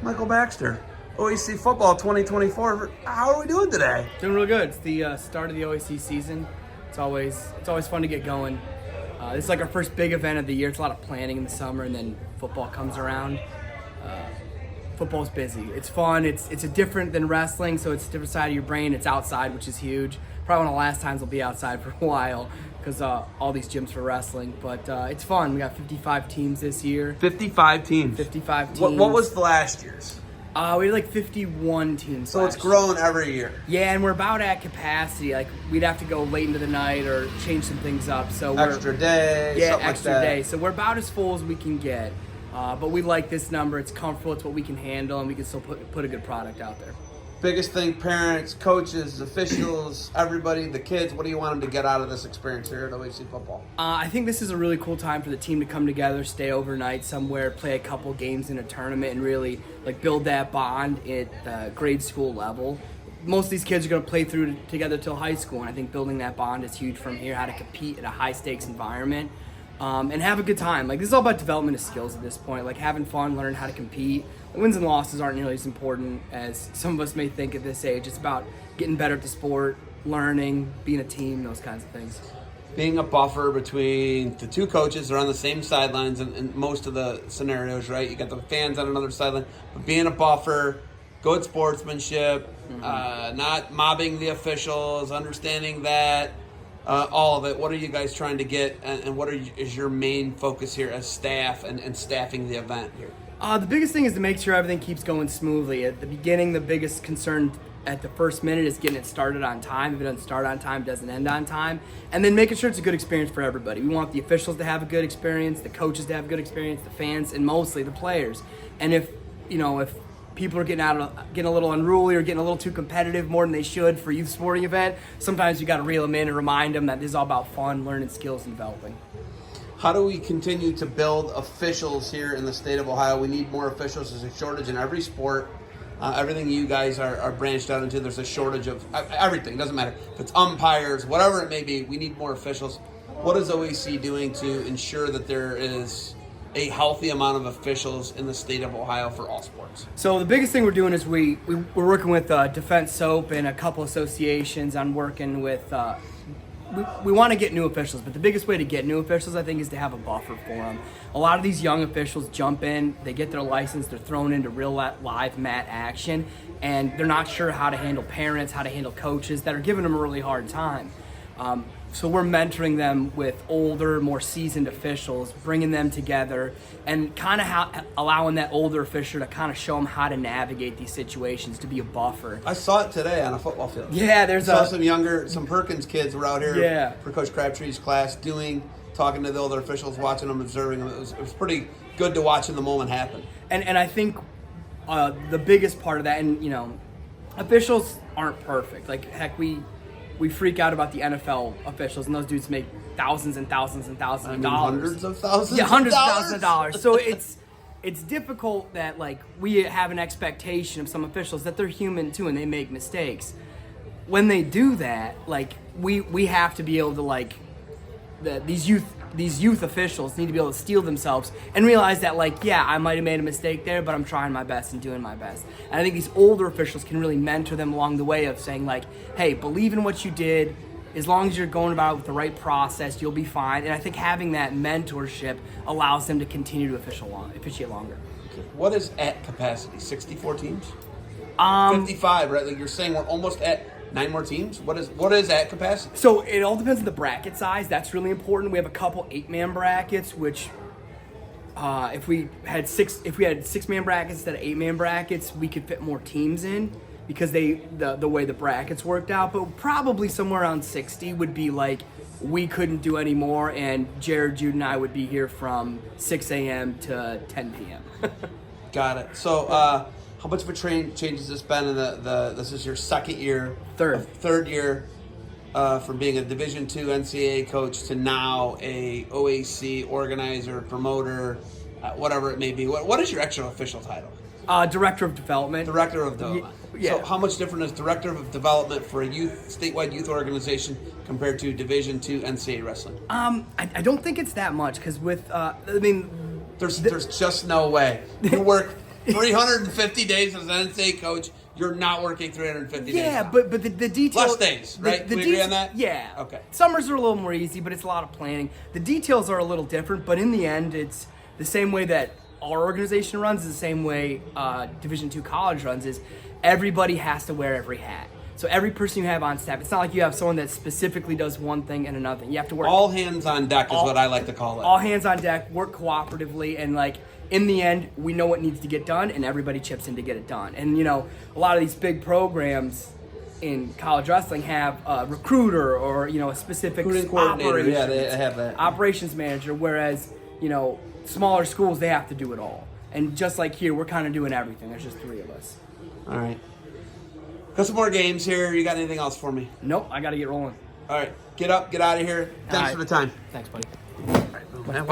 Michael Baxter, OAC Football 2024. How are we doing today? Doing real good. It's the start of the OAC season. It's always fun to get going. This is like our first big event of the year. It's a lot of planning in the summer, and then football comes around. Football's busy. It's fun. It's a different than wrestling, so it's a different side of your brain. It's outside, which is huge. Probably one of the last times I'll be outside for a while because all these gyms for wrestling. But it's fun. We got 55 teams this year. 55 teams. 55 teams. What was the last year's? We had like 51 teams. So it's grown every year. Yeah, and we're about at capacity. Like we'd have to go late into the night or change some things up. So Extra day. Yeah, something extra like that. day. So we're about as full as we can get. But we like this number. It's comfortable. It's what we can handle, and we can still put a good product out there. Biggest thing, parents, coaches, officials, everybody, the kids, what do you want them to get out of this experience here at OAC Football? I think this is a really cool time for the team to come together, stay overnight somewhere, play a couple games in a tournament, and really like build that bond at the grade school level. Most of these kids are going to play through together till high school, and I think building that bond is huge from here, how to compete in a high-stakes environment. And have a good time. Like, this is all about development of skills at this point, like having fun, learning how to compete. The wins and losses aren't nearly as important as some of us may think at this age. It's about getting better at the sport, learning, being a team, those kinds of things. Being a buffer between the two coaches, they're on the same sidelines in most of the scenarios, right? You got the fans on another sideline, but being a buffer, good sportsmanship, not mobbing the officials, understanding that. All of it. What are you guys trying to get, and what is your main focus here as staff and staffing the event here? The biggest thing is to make sure everything keeps going smoothly. At the beginning, the biggest concern at the first minute is getting it started on time. If it doesn't start on time, it doesn't end on time. And then making sure it's a good experience for everybody. We want the officials to have a good experience, the coaches to have a good experience, the fans, and mostly the players. And if people are getting a little unruly or getting a little too competitive more than they should for a youth sporting event, sometimes you got to reel them in and remind them that this is all about fun, learning skills, and developing. How do we continue to build officials here in the state of Ohio? We need more officials. There's a shortage in every sport. Everything you guys are branched out into, there's a shortage of everything. It doesn't matter if it's umpires, whatever it may be. We need more officials. What is OAC doing to ensure that there is a healthy amount of officials in the state of Ohio for all sports? So the biggest thing we're doing is we're working with Defense Soap and a couple associations on working with, we want to get new officials, but the biggest way to get new officials, I think, is to have a buffer for them. A lot of these young officials jump in, they get their license, they're thrown into real live mat action, and they're not sure how to handle parents, how to handle coaches that are giving them a really hard time. So we're mentoring them with older, more seasoned officials, bringing them together, and kind of allowing that older official to kind of show them how to navigate these situations, to be a buffer. I saw it today on a football field. Yeah, saw some Perkins kids were out here for Coach Crabtree's class talking to the older officials, watching them, observing them. It was pretty good to watch in the moment happen. And I think the biggest part of that, and officials aren't perfect. Like, heck, we freak out about the NFL officials, and those dudes make thousands and thousands and thousands of dollars. Hundreds of thousands? Yeah, hundreds of thousands of dollars. So it's difficult that, like, we have an expectation of some officials that they're human too and they make mistakes. When they do that, like, we have to be able to, like, these youth officials need to be able to steel themselves and realize that, like, yeah, I might have made a mistake there, but I'm trying my best and doing my best. And I think these older officials can really mentor them along the way of saying, like, hey, believe in what you did. As long as you're going about it with the right process, you'll be fine. And I think having that mentorship allows them to continue to officiate longer. What is at capacity? 64 teams? 55, right? Like you're saying we're almost at 9 more teams? What is at capacity? So it all depends on the bracket size. That's really important. We have a couple 8-man brackets, which if we had 6-man brackets instead of 8-man brackets, we could fit more teams in because the way the brackets worked out. But probably somewhere around 60 would be like we couldn't do any more, and Jared, Jude, and I would be here from 6 a.m. to 10 p.m. Got it. So how much of a change has this been in this is your second year? Third year from being a Division II NCAA coach to now a OAC organizer, promoter, whatever it may be. What is your actual official title? Director of Development. Director of Development. Yeah. So how much different is Director of Development for a statewide youth organization compared to Division II NCAA wrestling? I don't think it's that much because with, there's just no way. You work 350 days as an NCAA coach, you're not working 350 days. Yeah, now. but the details. Less days, right? We agree on that? Yeah. Okay. Summers are a little more easy, but it's a lot of planning. The details are a little different, but in the end, it's the same way that our organization runs, is the same way Division II college runs. Is everybody has to wear every hat. So every person you have on staff, it's not like you have someone that specifically does one thing and another thing. You have to work. All hands on deck is what I like to call it. All hands on deck, work cooperatively, and like in the end, we know what needs to get done, and everybody chips in to get it done. And a lot of these big programs in college wrestling have a recruiter or a specific Recruiting coordinator. Yeah, they have that. Operations manager. Whereas smaller schools, they have to do it all. And just like here, we're kind of doing everything. There's just 3 of us. All right. Got some more games here. You got anything else for me? Nope, I got to get rolling. All right. Get up, get out of here. Thanks for the time. Thanks, buddy. Wow.